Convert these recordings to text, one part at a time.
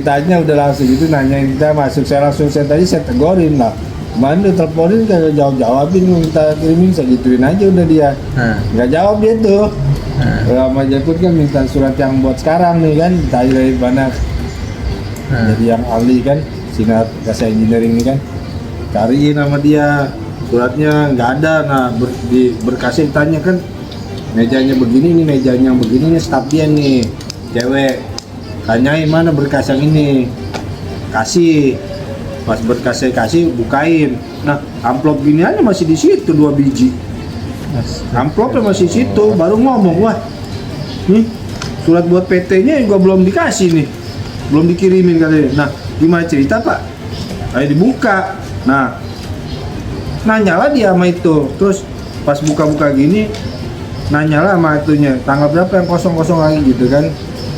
Ditanya udah langsung gitu nanyain kita masuk, saya tegorin lah. Kemarin udah teleponin kagak jawabin, minta kirimin segituin aja udah dia. Nggak jawab dia tuh. Sama Jepun kan minta surat yang buat sekarang nih kan, tanya dari mana. Jadi yang ahli kan, sinar jasa engineering ini kan, cariin sama dia suratnya nggak ada. Nah di berkasnya ditanya kan, mejanya begini nih, mejanya begini nih, staff dia nih, cewek. Tanyain mana berkas yang ini, kasih. Pas berkasnya kasih, bukain. Nah, amplop gini aja masih di situ 2 biji. Amplopnya masih situ, baru ngomong, wah, nih surat buat PT-nya juga belum dikasih nih, belum dikirimin katanya. Nah, gimana cerita Pak? Ayo dibuka. Nah, nanyalah dia sama itu. Terus pas buka-buka gini, nanyalah sama itunya, tanggal berapa yang kosong-kosong lagi gitu kan.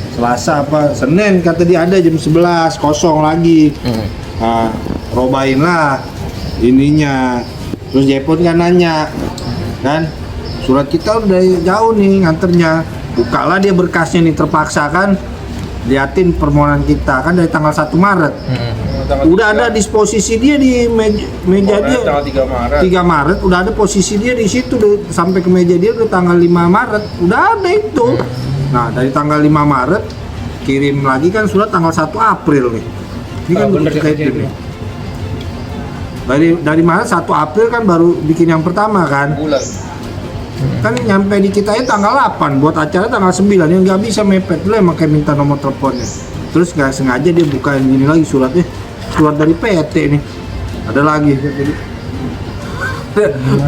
Selasa apa Senin kata dia ada jam 11 kosong lagi. Nah, robain lah ininya. Terus Jepun kan nanya kan, surat kita udah jauh nih nganternya, bukalah dia berkasnya nih, terpaksa kan liatin permohonan kita kan dari tanggal 1 Maret. Udah ada disposisi dia di meja dia tanggal 3 Maret udah ada posisi dia di situ sampai ke meja dia udah tanggal 5 Maret udah ada itu. Nah, dari tanggal 5 Maret kirim lagi kan surat tanggal 1 April nih. Ini kan kayak gitu. Dari Maret 1 April kan baru bikin yang pertama kan. Kan nyampe di kita tanggal 8 buat acara tanggal 9 yang nggak bisa mepet lah, makanya minta nomor teleponnya. Terus nggak sengaja dia bukain gini lagi suratnya, surat dari PT nih. Ada lagi.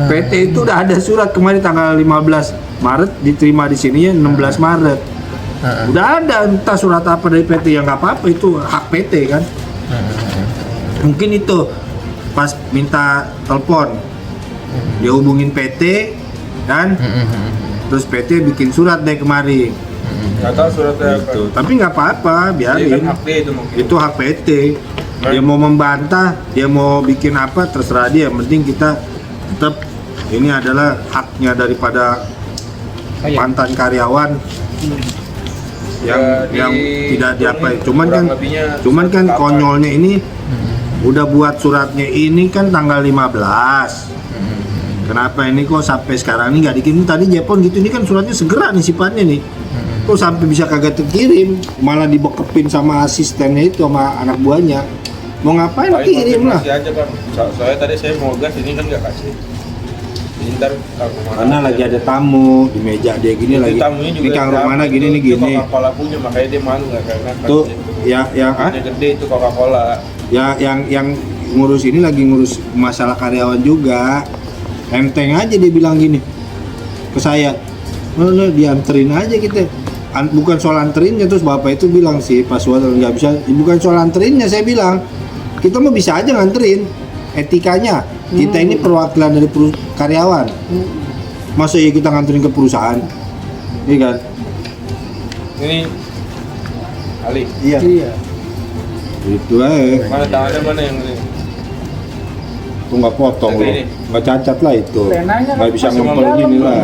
PT itu udah ada surat kemarin tanggal 15 Maret diterima di sini ya 16 Maret. Udah ada entah surat apa dari PT, yang nggak apa-apa itu hak PT kan. Mungkin itu pas minta telepon dia hubungin PT kan, terus PT bikin surat deh kemari. Nggak tahu suratnya gitu. Tapi nggak apa-apa, biarin. Kan hak dia itu mungkin. Itu hak PT. Dia mau membantah, dia mau bikin apa terserah dia. Yang penting kita tetap ini adalah haknya daripada mantan karyawan yang tidak diapain. Cuman kan konyolnya ini udah buat suratnya ini kan tanggal 15. Kenapa ini kok sampai sekarang ini nggak dikirim? Tadi Jepun gitu, ini kan suratnya segera nih sifatnya nih. Kok sampai bisa kagak terkirim, malah dibekepin sama asistennya itu, sama anak buahnya. Mau ngapain kirim lah. Aja Bang. Soalnya tadi saya mau gas, ini kan nggak kasih. Ntar karena lagi ada tamu di meja dia gini lagi. Ini Kang Romana gini nih gini. Coca-Cola punya, makanya dia malu nggak karena tuh yang gede itu Coca-Cola. Ya yang ngurus ini lagi ngurus masalah karyawan juga. Enteng aja dia bilang gini ke saya. Nah, dianterin aja kita. Bukan soal anterinnya, terus bapak itu bilang sih pas waktu nggak bisa. Bukan soal anterinnya, saya bilang kita mau bisa aja nganterin. Etikanya kita ini perwakilan dari karyawan. Masa ya kita nganterin ke perusahaan? Iya kan? Ini Ali. Iya. Itu Mana tangannya mana yang ini? Itu nggak potong loh, nggak cacat lah itu. Nggak bisa ngempel gini lah.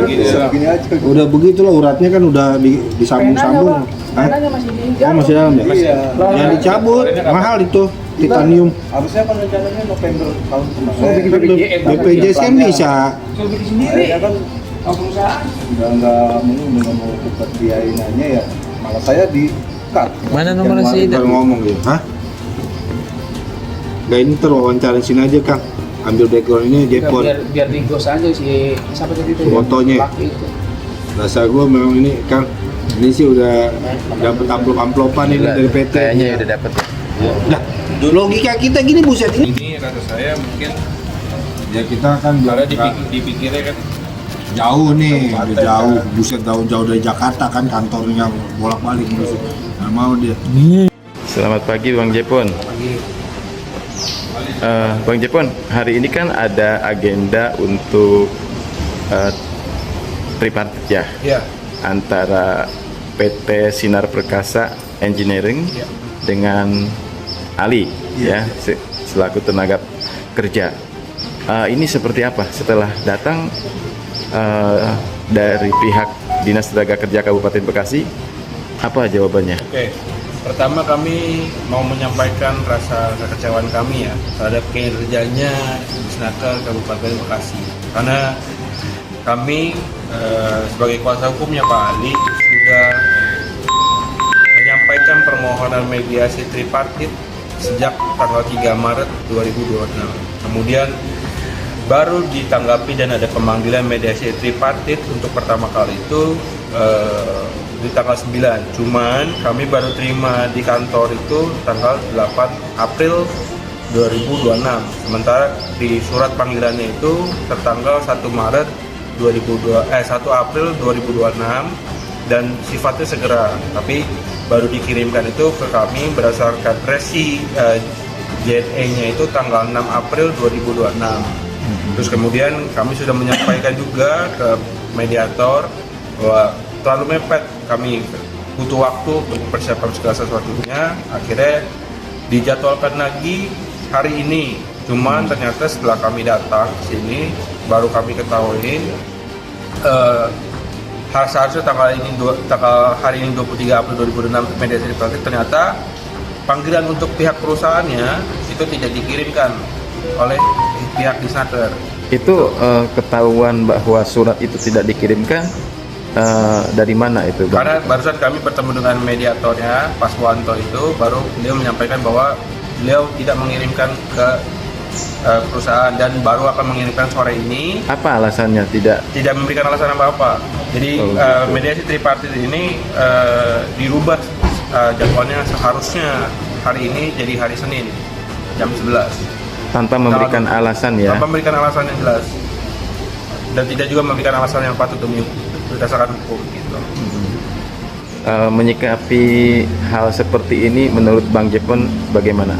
Udah begitulah uratnya kan udah disambung-sambung. Oh masih dalam ya? Yang dicabut mahal itu. Titanium. Harusnya kan rencananya November tahun kemarin. BPJS kan bisa. Sendiri kan perusahaan. Udah mau dapat biayanya ya. Malah saya di cut. Mana nomor si itu? Ngomong gitu. Hah? Gak ini terwawancara sini aja Kang. Ambil background ini Jepun. Biar di ghost aja si siapa tadi itu. Fotonya. Rasa gua memang ini Kang. Ini sih udah dapat amplopan ini dari PT. Kayaknya udah dapat. Nah, logika kita gini buset ini. Ini kata saya mungkin Ya kita kan karena dipikirnya kan jauh nih, udah jauh, buset jauh dari Jakarta kan kantornya bolak-balik buset. Nggak mau dia. Selamat pagi Bang Jepun. Bang Jepon, hari ini kan ada agenda untuk tripartit ya, Iya. antara PT Sinar Perkasa Engineering Iya. dengan Ali ya, selaku tenaga kerja. Ini seperti apa setelah datang dari pihak Dinas Tenaga Kerja Kabupaten Bekasi? Apa jawabannya? Oke. Pertama kami mau menyampaikan rasa kekecewaan kami ya terhadap kinerjanya Disnaker Kabupaten Bekasi. Karena kami sebagai kuasa hukumnya Pak Ali sudah menyampaikan permohonan mediasi tripartit sejak tanggal 3 Maret 2026. Kemudian baru ditanggapi dan ada pemanggilan mediasi tripartit untuk pertama kali itu di tanggal 9. Cuman kami baru terima di kantor itu tanggal 8 April 2026. Sementara di surat panggilannya itu tertanggal 1 April 2026 dan sifatnya segera. Tapi baru dikirimkan itu ke kami berdasarkan resi JNE-nya itu tanggal 6 April 2026. Terus kemudian kami sudah menyampaikan juga ke mediator bahwa terlalu mepet, kami butuh waktu untuk persiapan segala sesuatunya. Akhirnya dijadwalkan lagi hari ini. Cuman ternyata setelah kami datang ke sini baru kami ketahui seharusnya tanggal hari ini 23 April 2006 mediasi tripartit, ternyata panggilan untuk pihak perusahaannya itu tidak dikirimkan oleh pihak Disnaker. Itu ketahuan bahwa surat itu tidak dikirimkan dari mana itu, Bang? Karena barusan kami bertemu dengan mediatornya, Pak Suwanto itu, baru beliau menyampaikan bahwa beliau tidak mengirimkan ke perusahaan dan baru akan mengirimkan sore ini. Apa alasannya tidak? Tidak memberikan alasan apa-apa. Jadi mediasi tripartit ini dirubah jadwalnya, seharusnya hari ini jadi hari Senin jam 11. Tanpa memberikan alasan ya? Tanpa memberikan alasan yang jelas. Dan tidak juga memberikan alasan yang patut demi berdasarkan hukum gitu. Menyikapi hal seperti ini menurut Bang Jepon bagaimana?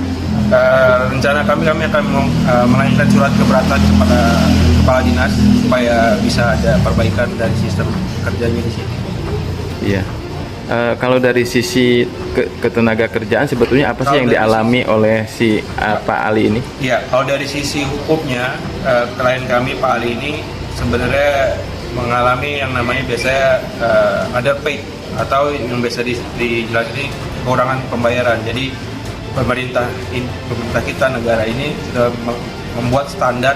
Rencana kami akan melanjutkan surat keberatan kepada kepala dinas supaya bisa ada perbaikan dari sistem kerjanya di sini. Iya. Kalau dari sisi ketenaga kerjaan sebetulnya apa sih yang dialami oleh si Pak Ali ini? Iya, kalau dari sisi hukumnya klien kami Pak Ali ini sebenarnya mengalami yang namanya biasanya underpaid atau yang biasa dijelaskan ini kekurangan pembayaran. Jadi pemerintah kita, negara ini sudah membuat standar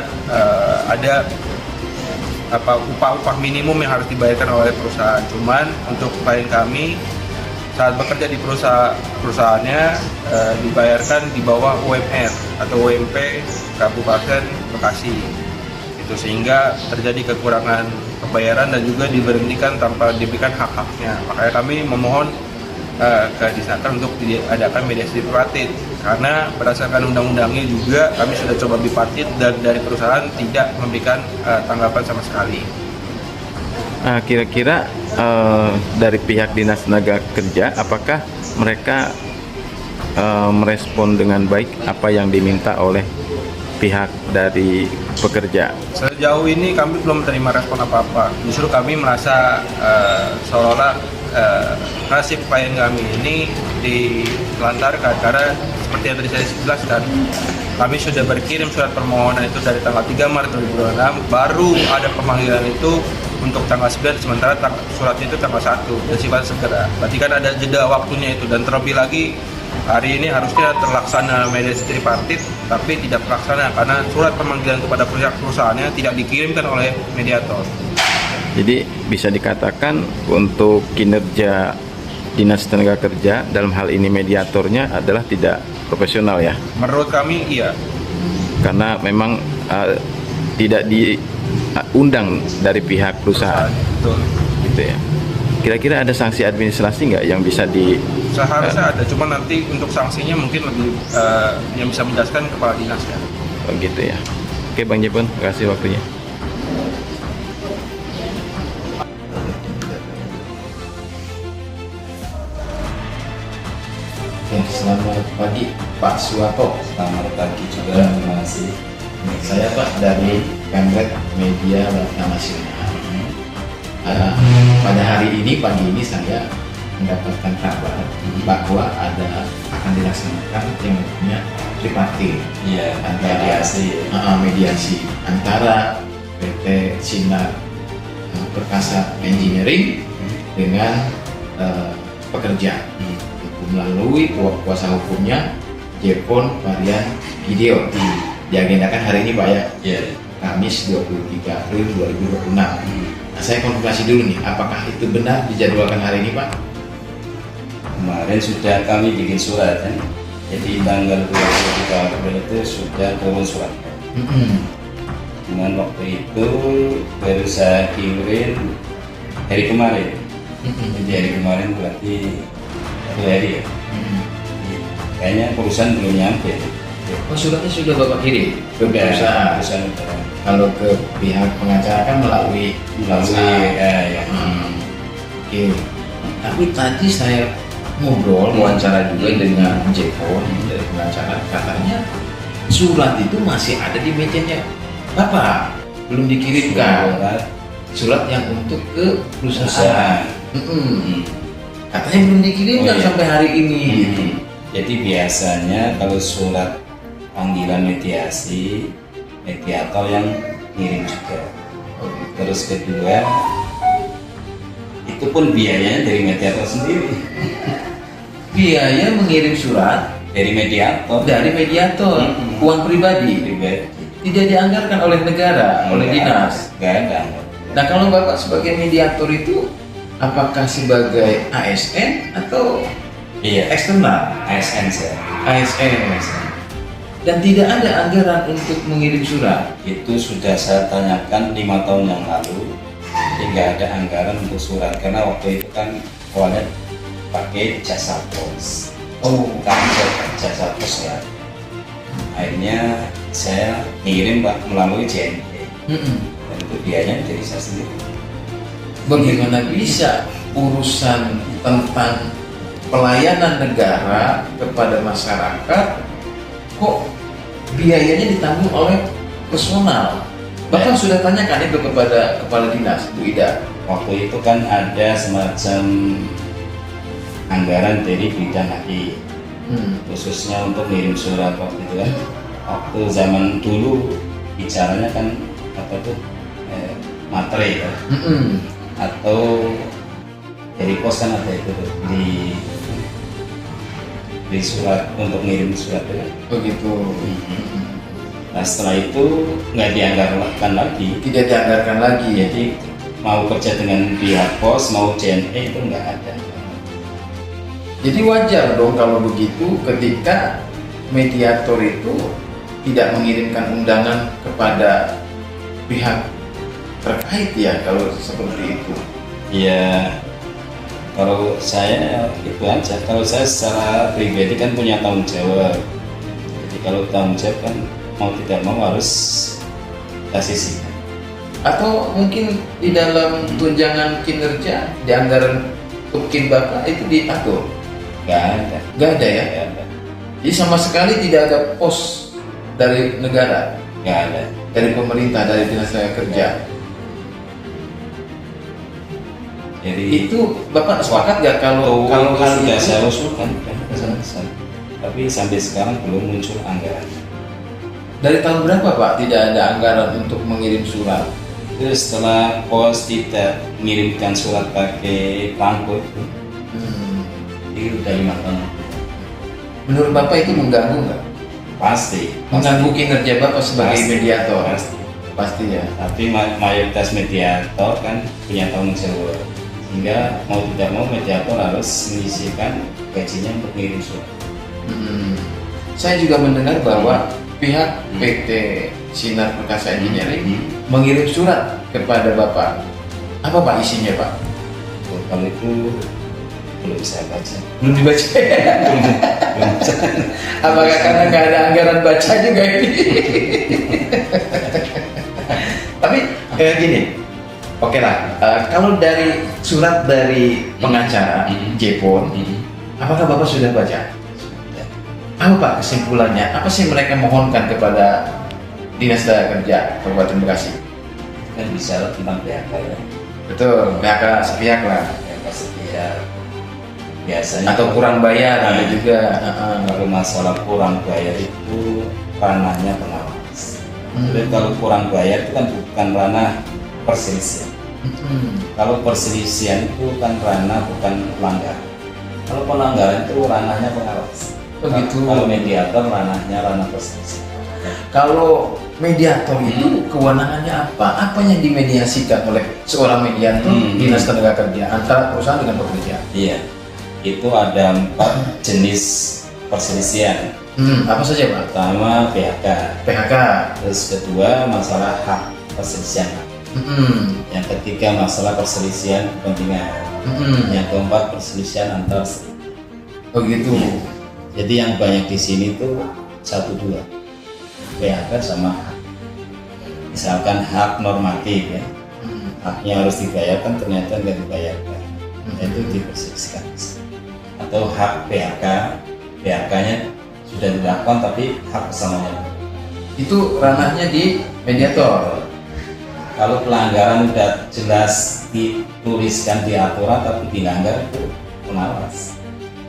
ada upah minimum yang harus dibayarkan oleh perusahaan. Cuman untuk klien kami saat bekerja di perusahaannya dibayarkan di bawah UMR atau UMP Kabupaten Bekasi. Itu sehingga terjadi kekurangan pembayaran dan juga diberhentikan tanpa diberikan hak-haknya. Makanya kami memohon ke Disnaker untuk diadakan mediasi tripartit karena berdasarkan undang-undangnya juga kami sudah coba bipartit dan dari perusahaan tidak memberikan tanggapan sama sekali. Kira-kira dari pihak Dinas Tenaga Kerja apakah mereka merespon dengan baik apa yang diminta oleh pihak dari pekerja? Sejauh ini kami belum menerima respon apa-apa. Justru kami merasa seolah-olah nasib klien kami ini ditelantarkan karena seperti yang tadi saya jelaskan, kami sudah berkirim surat permohonan itu dari tanggal 3 Maret 2026, baru ada pemanggilan itu untuk tanggal 9, sementara suratnya itu tanggal 1 dan sifatnya segera. Berarti kan ada jeda waktunya itu, dan terlebih lagi hari ini harusnya terlaksana mediasi tripartit tapi tidak terlaksana karena surat pemanggilan kepada pihak perusahaannya tidak dikirimkan oleh mediator. Jadi bisa dikatakan untuk kinerja Dinas Tenaga Kerja dalam hal ini mediatornya adalah tidak profesional ya? Menurut kami iya. Karena memang tidak diundang dari pihak perusahaan. Betul. Gitu ya. Kira-kira ada sanksi administrasi nggak yang bisa Seharusnya ada, cuma nanti untuk sanksinya mungkin lebih yang bisa menjelaskan kepala dinas ya. Oh gitu ya. Oke Bang Jepon, terima kasih waktunya. Selamat pagi. Pak Suwato. Selamat pagi juga, terima kasih. Saya Pak dari Pemret Media Warta Nasional. Pada hari ini, pagi ini saya mendapatkan kabar bahwa akan dilaksanakan yang namanya tripartit. Iya, mediasi. Mediasi antara PT Sinar Perkasa Engineering dengan pekerja melalui kuasa hukumnya Jepon Varian Gideon. Diagendakan hari ini Pak ya, Kamis 23 April 2026. Nah, saya konfirmasi dulu nih, apakah itu benar dijadwalkan hari ini Pak? Kemarin sudah kami bikin surat kan. Jadi tanggal 23 April itu sudah turun surat. Dengan waktu itu baru saya kirim hari kemarin. Jadi hari kemarin berarti 1 hari ya. Kayaknya perusahaan belum nyampe. Oh, suratnya sudah Bapak kirim ke perusahaan. Perusahaan udah. Kalau ke pihak pengacara kan melalui ya. Oke. Tapi tadi saya ngobrol wawancara juga dengan Jepon dari pengacara, katanya surat itu masih ada di mejanya Bapak, belum dikirimkan. Surat yang untuk ke perusahaan. Katanya belum dikirimkan sampai hari ini. Gitu. Jadi biasanya kalau surat panggilan mediasi, mediator yang ngirim juga. Terus kedua, itu pun biayanya dari mediator sendiri. Biaya mengirim surat Dari mediator. Uang pribadi. Tidak dianggarkan oleh negara, oleh dinas. Nggak ada. Nah, kalau Bapak sebagai mediator itu apakah sebagai ASN atau Iya, eksternal? ASN saya. ASN. Dan tidak ada anggaran untuk mengirim surat. Itu sudah saya tanyakan 5 tahun yang lalu. Jadi nggak ada anggaran untuk surat karena waktu itu kan awalnya pakai jasa pos. Kami jasa pos ya. Akhirnya saya ngirim Pak melalui JNE. Dan itu biayanya dari saya sendiri. Bagaimana bisa urusan tentang pelayanan negara kepada masyarakat kok biayanya ditanggung oleh personal? Bapak sudah tanyakan itu kepada kepala dinas Bu Ida. Waktu itu kan ada semacam anggaran dari bidang HI, khususnya untuk ngirim surat waktu itu kan. Waktu zaman dulu bicaranya kan apa tuh materi kan, atau dari pos kan ada itu tuh, di surat untuk ngirim surat itu kan. Begitu. Nah setelah itu nggak dianggarkan lagi. Tidak dianggarkan lagi. Jadi mau kerja dengan pihak pos mau JNE itu nggak ada. Jadi wajar dong kalau begitu ketika mediator itu tidak mengirimkan undangan kepada pihak terkait ya kalau seperti itu. Ya kalau saya itu aja. Kalau saya secara pribadi kan punya tanggung jawab. Jadi kalau tanggung jawab kan mau tidak mau harus kasih sih. Atau mungkin di dalam tunjangan kinerja di anggaran Tukin Bapak itu diatur? Nggak ada. Nggak ada ya? Nggak ada. Jadi sama sekali tidak ada pos dari negara, Nggak ada. dari pemerintah, dari dinas tenaga kerja. Jadi Itu Bapak sepakat nggak kalau kalau hal sudah itu? saya usulkan kan, tapi sampai sekarang belum muncul anggaran. Dari tahun berapa Pak tidak ada anggaran untuk mengirim surat? Itu setelah pos tidak mengirimkan surat pakai perangko itu udah 5 tahun. Menurut Bapak itu mengganggu nggak? Pasti. Mengganggu kinerja Bapak sebagai Pasti. mediator? Pasti. Pasti ya. Tapi mayoritas mediator kan punya tanggung jawab, sehingga mau tidak mau mediator harus menyisihkan gajinya untuk mengirim surat. Saya juga mendengar bahwa pihak PT Sinar Perkasa Engineering mengirim surat kepada Bapak. Apa Pak isinya Pak? Kalau itu belum saya baca. Belum dibaca. belum baca. Apakah karena nggak ada anggaran baca juga ini? Tapi gini, oke lah. Kalau dari surat dari pengacara Jepon, apakah Bapak sudah baca? Apa Pak kesimpulannya? Apa sih mereka mohonkan kepada Dinas Tenaga Kerja Kabupaten Bekasi? Kan bicara tentang PHK ya. Betul, PHK sepihak lah. PHK sepihak. Biasanya Atau kurang bayar ada juga. kalau masalah kurang bayar itu ranahnya pengawas. Jadi kalau kurang bayar itu kan bukan ranah perselisihan. Kalau perselisihan itu kan ranah bukan pelanggaran. Kalau pelanggaran itu ranahnya pengawas. Begitu. Kalau mediator ranahnya ranah perselisihan. Kalau mediator itu kewenangannya apa? Apa yang dimediasikan oleh seorang mediator Dinas Tenaga Kerja antara perusahaan dengan pekerja? Iya, itu ada 4 jenis perselisihan. Apa saja Pak? Pertama PHK, PHK. terus kedua masalah hak perselisihan hak. Yang ketiga masalah perselisihan kepentingan. Yang keempat perselisihan antar. Begitu. Jadi yang banyak di sini tuh 1-2 PHK sama hak. Misalkan hak normatif ya, haknya harus dibayarkan ternyata nggak dibayarkan, itu diperselisihkan. Atau hak PHK, PHK-nya sudah dilakukan tapi hak pesangonnya. Itu ranahnya di mediator. Kalau pelanggaran sudah jelas dituliskan di aturan tapi dilanggar itu pengawas.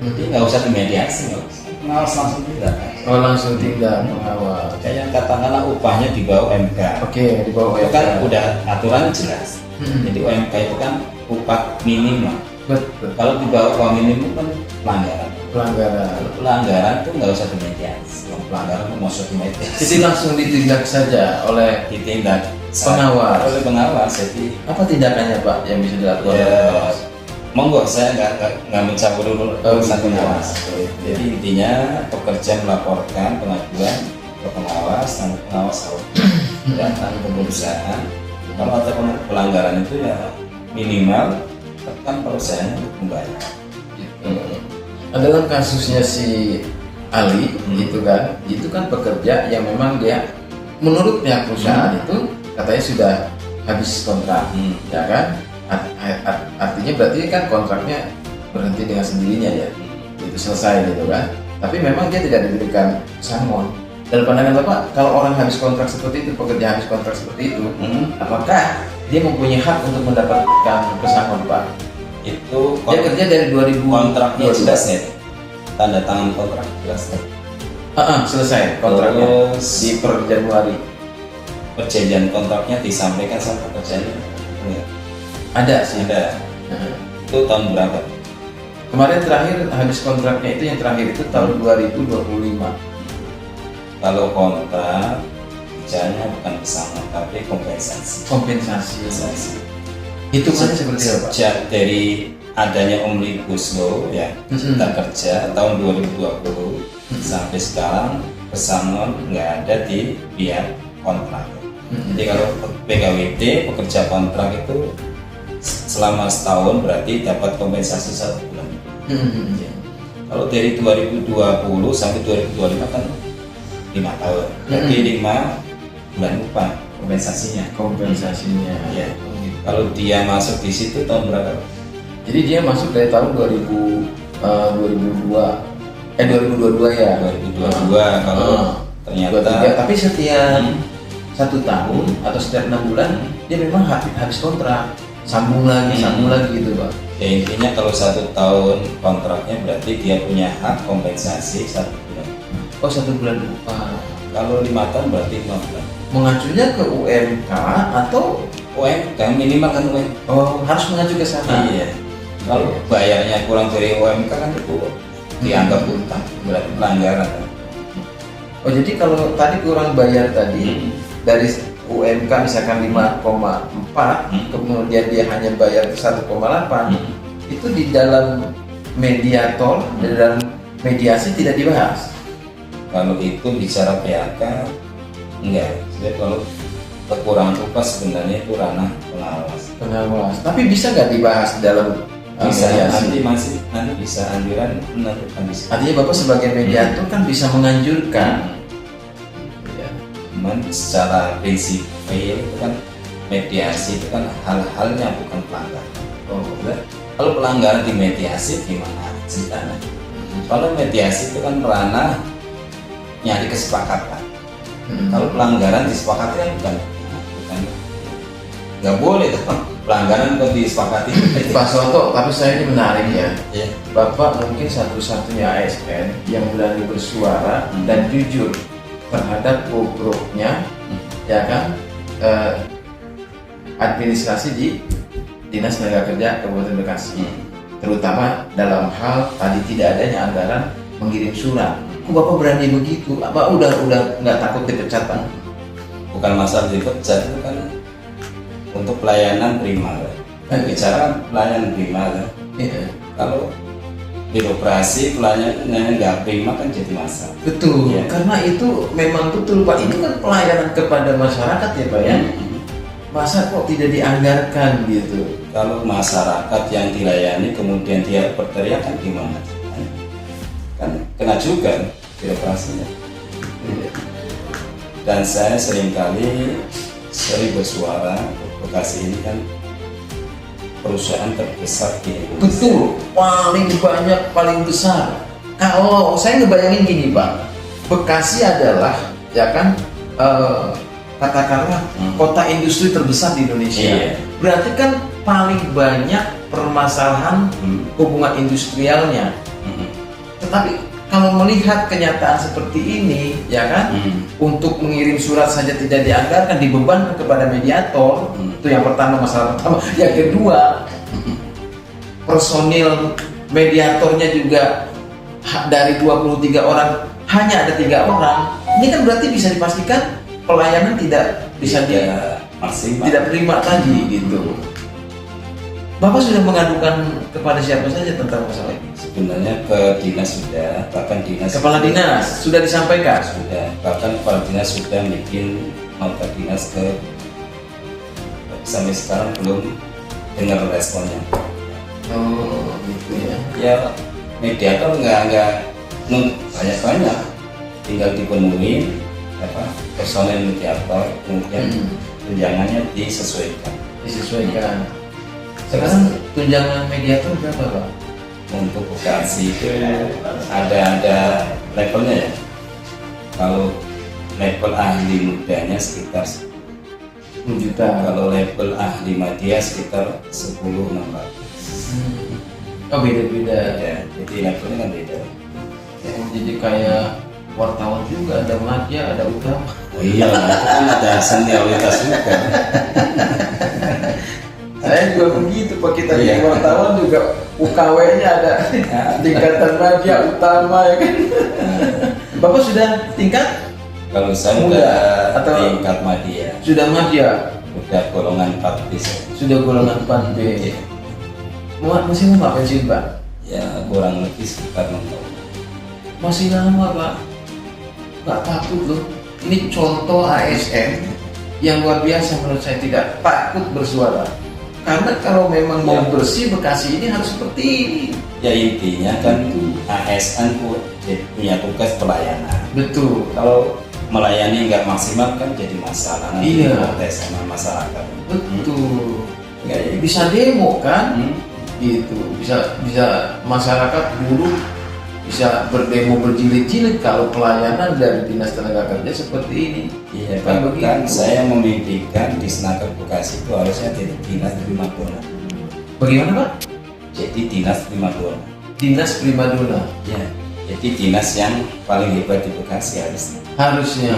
Jadi nggak usah dimediasi, nggak usah. Pengawas langsung tidak. Oh langsung tindak pengawas. Kayak katakanlah upahnya di bawah UMK. Oke, di bawah Itu kan UMK. udah aturan jelas. Jadi UMK itu kan upah minimal. Betul. Kalau di bawah upah minimum kan pelanggaran. Pelanggaran. Kalau pelanggaran itu nggak usah dimediasi. Kalau pelanggaran itu mau dimediasi. Jadi langsung ditindak saja oleh Ditindak pengawas. oleh pengawas. Jadi Apa tindakannya Pak yang bisa dilakukan oleh ya, pengawas? monggo saya nggak mencampur dulu urusan pengawas. Jadi intinya pekerja melaporkan pengaduan ke pengawas, dan pengawas harus datang ke perusahaan. Kalau ada pelanggaran itu ya minimal tekan perusahaan untuk membayar. Dalam kasusnya si Ali itu kan pekerja yang memang dia menurut pihak perusahaan itu katanya sudah habis kontrak, ya kan? Artinya berarti kan kontraknya berhenti dengan sendirinya ya, itu selesai gitu kan. Tapi memang dia tidak diberikan pesangon. Dalam pandangan Bapak, kalau orang habis kontrak seperti itu, pekerja habis kontrak seperti itu, apakah dia mempunyai hak untuk mendapatkan pesangon Pak? Itu Dia kerja dari 2000 kontraknya jelas ya, tanda tangan kontrak jelas. Selesai kontraknya Terus di per Januari. perjanjian kontraknya disampaikan sama pekerjanya. Ada sih. Ada. Itu tahun berapa? Kemarin terakhir habis kontraknya itu yang terakhir itu tahun 2025. Kalau kontrak bicaranya bukan pesangon tapi kompensasi. Kompensasi. Hitungannya seperti apa? Sejak dari adanya Omnibus Law ya, Cipta Kerja tahun 2020 sampai sekarang pesangon nggak ada di pihak kontrak. Jadi kalau PKWT pekerja kontrak itu selama setahun berarti dapat kompensasi 1 bulan. Kalau dari 2020 sampai 2025 kan 5 tahun, berarti 5 bulan upah kompensasinya. Ya. Kalau dia masuk di situ tahun berapa? Jadi dia masuk dari tahun 2022 ya. 2022 kalau ternyata 23. Tapi setiap 1 tahun atau setiap 6 bulan dia memang habis kontrak, sambung lagi gitu Pak. ya intinya kalau 1 tahun kontraknya berarti dia punya hak kompensasi 1 bulan. Oh 1 bulan upah. Kalau 5 tahun berarti 5 bulan. Mengacunya ke UMK atau UMK minimal kan UMK. harus mengacu ke sana? Iya. Kalau bayarnya kurang dari UMK kan itu dianggap utang, berarti pelanggaran. Oh jadi kalau tadi kurang bayar tadi dari UMK misalkan 5,4 kemudian dia hanya bayar 1,8 itu di dalam mediator, di dalam mediasi tidak dibahas. Kalau itu bicara PHK enggak. Jadi kalau kekurangan upah sebenarnya itu ranah pengawas. Tapi bisa nggak dibahas di dalam Bisa mediasi? nanti bisa anjuran menentukan bisa. Artinya Bapak sebagai mediator kan bisa menganjurkan. Ya. Cuman secara prinsip itu kan mediasi itu kan hal-halnya bukan pelanggaran. Kalau pelanggaran di mediasi gimana ceritanya? Kalau mediasi itu kan ranah nyari kesepakatan. Kalau pelanggaran disepakati kan bukan nggak boleh tuh. Pelanggaran kok disepakati. Pak Soto, tapi saya ini menarik ya. Ya. Bapak mungkin satu-satunya ASN yang berani bersuara dan jujur terhadap bobroknya, ya kan, administrasi di Dinas Tenaga Kerja Kabupaten Bekasi, terutama dalam hal tadi tidak adanya anggaran mengirim surat. Kok Bapak berani begitu? Apa udah nggak takut dipecat, Pak? Bukan masalah dipecat, itu kan untuk pelayanan prima. Kan bicara pelayanan prima kan. Iya. Kalau birokrasi pelayanannya nggak prima kan jadi masalah. Betul, Ya. karena itu memang betul Pak, itu kan pelayanan kepada masyarakat ya Pak ya. Masa kok tidak dianggarkan gitu? Kalau masyarakat yang dilayani kemudian dia berteriak kan gimana? Kan kena juga birokrasinya. Dan saya seringkali sering bersuara, Bekasi ini kan perusahaan terbesar di Indonesia. Betul, paling banyak, paling besar. Kalau saya ngebayangin gini Pak, Bekasi adalah ya kan katakanlah kota industri terbesar di Indonesia. Iya. Berarti kan paling banyak permasalahan hubungan industrialnya. Tetapi kalau melihat kenyataan seperti ini, ya kan, untuk mengirim surat saja tidak dianggarkan, dibebankan kepada mediator. Itu yang pertama, masalah pertama. Yang kedua, personil mediatornya juga dari 23 orang hanya ada 3 orang. Ini kan berarti bisa dipastikan pelayanan tidak bisa maksimal. tidak prima tadi gitu. Bapak sudah mengadukan kepada siapa saja tentang masalah ini? Sebenarnya ke dinas sudah, bahkan dinas Kepala dinas sudah disampaikan. sudah, bahkan kepala dinas sudah bikin nota dinas ke, sampai sekarang belum dengar responnya. Oh, gitu ya. Ya mediator nggak banyak, tinggal dipenuhi personel mediator, kemudian tunjangannya disesuaikan. Disesuaikan. Sekarang tunjangan mediator berapa Pak? Untuk Bekasi itu ada levelnya ya. Kalau level ahli mudanya sekitar 10 juta. kalau level ahli madya sekitar 10.600. Oh, beda-beda. Ya, jadi levelnya kan beda. Oh, jadi kayak wartawan juga, ada madya, ada utama. Oh iya, itu kan ada senioritas juga. Saya juga begitu Pak, kita Iya. jadi wartawan juga UKW-nya ada tingkatan madya, utama ya kan. Bapak sudah tingkat? Kalau saya Muda udah atau- tingkat madya, Sudah madya, udah golongan 4B. sudah golongan 4B. Masih lama pensiun Pak? Ya kurang lebih sekitar 6 tahun. Masih lama Pak. Nggak takut loh. Ini contoh ASN yang luar biasa menurut saya, tidak takut bersuara. Karena kalau memang mau bersih Bekasi ini harus seperti ini. Ya intinya kan ASN punya tugas pelayanan. Betul. Kalau melayani nggak maksimal kan jadi masalah. Nanti Iya. protes sama masyarakat. Betul. Nggak ya? Bisa demo kan? Hmm. Gitu. Bisa masyarakat buruh bisa berdemo berjilid-jilid kalau pelayanan dari Dinas Tenaga Kerja seperti ini. Iya, Kan bahkan begitu. saya memimpikan di Senaker Bekasi itu harusnya jadi dinas primadona. Bagaimana Pak? Jadi dinas primadona. Dinas primadona Ya, jadi dinas yang paling hebat di Bekasi harusnya. harusnya.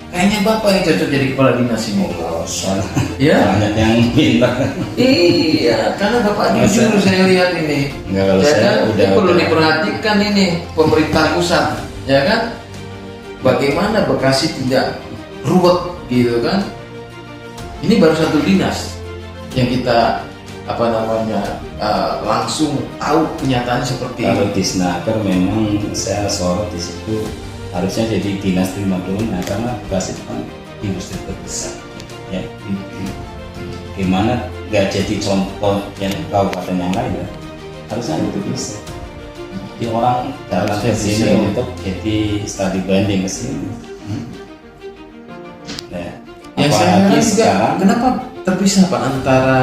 Kayaknya Bapak yang cocok jadi kepala dinas ini. Soalnya Ya? banyak yang minta. Iya, karena Bapak jujur saya lihat ini. Enggak, kalau Ya saya kan? udah Ini perlu diperhatikan ini pemerintah pusat, ya kan? Bagaimana Bekasi tidak ruwet gitu kan? Ini baru satu dinas yang kita langsung tahu kenyataannya seperti Kalau ini. di Senaker memang saya sorot di situ harusnya jadi dinas primadona karena Bekasi itu kan industri terbesar. Ya, gimana nggak jadi contoh yang kabupaten yang lain ya? Harusnya itu bisa. Jadi orang datang ke Harusnya sini bisa. untuk jadi study banding ke sini. Nah, Yang saya apalagi heran juga, sekarang kenapa terpisah Pak antara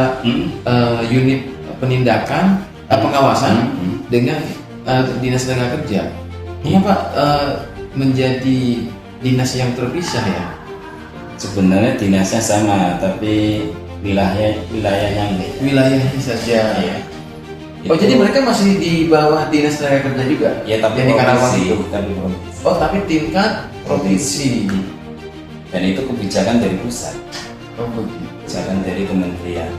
unit penindakan, pengawasan dengan Dinas Tenaga Kerja? Kenapa menjadi dinas yang terpisah ya? Sebenarnya dinasnya sama, tapi wilayahnya beda. Wilayahnya saja. Iya. Oh, Itu- jadi mereka masih di bawah dinas tenaga kerja juga? ya tapi yang di Karawang provinsi, itu? tapi provinsi. Oh, tapi tingkat provinsi. Dan itu kebijakan dari pusat, Oh, begitu. kebijakan dari kementerian.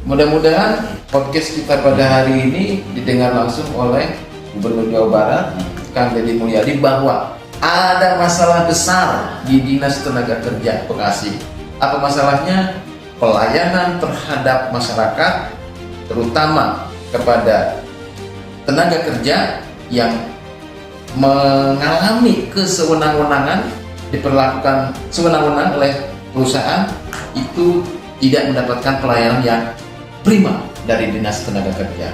Mudah-mudahan podcast kita pada hari ini didengar langsung oleh Gubernur Jawa Barat, Kang Deddy Mulyadi, bahwa ada masalah besar di Dinas Tenaga Kerja Bekasi. Apa masalahnya? Pelayanan terhadap masyarakat, terutama kepada tenaga kerja yang mengalami kesewenang-wenangan, diperlakukan sewenang-wenang oleh perusahaan, itu tidak mendapatkan pelayanan yang prima dari Dinas Tenaga Kerja.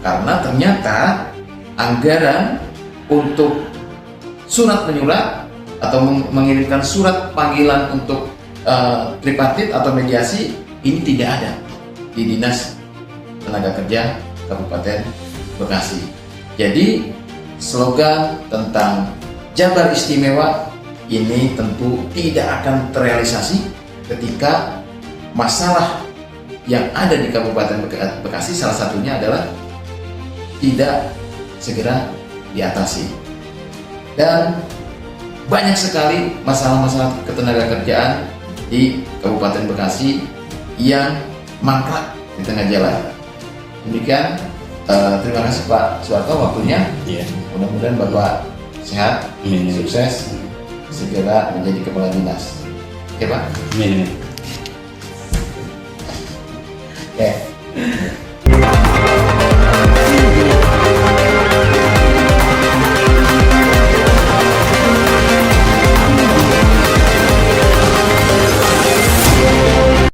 Karena ternyata anggaran untuk surat menyurat atau mengirimkan surat panggilan untuk tripartit atau mediasi ini tidak ada di Dinas Tenaga Kerja Kabupaten Bekasi. Jadi slogan tentang Jabar Istimewa ini tentu tidak akan terrealisasi ketika masalah yang ada di Kabupaten Bekasi salah satunya adalah tidak segera diatasi. Dan banyak sekali masalah-masalah ketenaga kerjaan di Kabupaten Bekasi yang mangkrak di tengah jalan. Demikian, terima kasih Pak Suwarto waktunya. Iya. Mudah-mudahan Bapak sehat, Amin. sukses, segera menjadi kepala dinas. Oke Pak? Amin. Oke.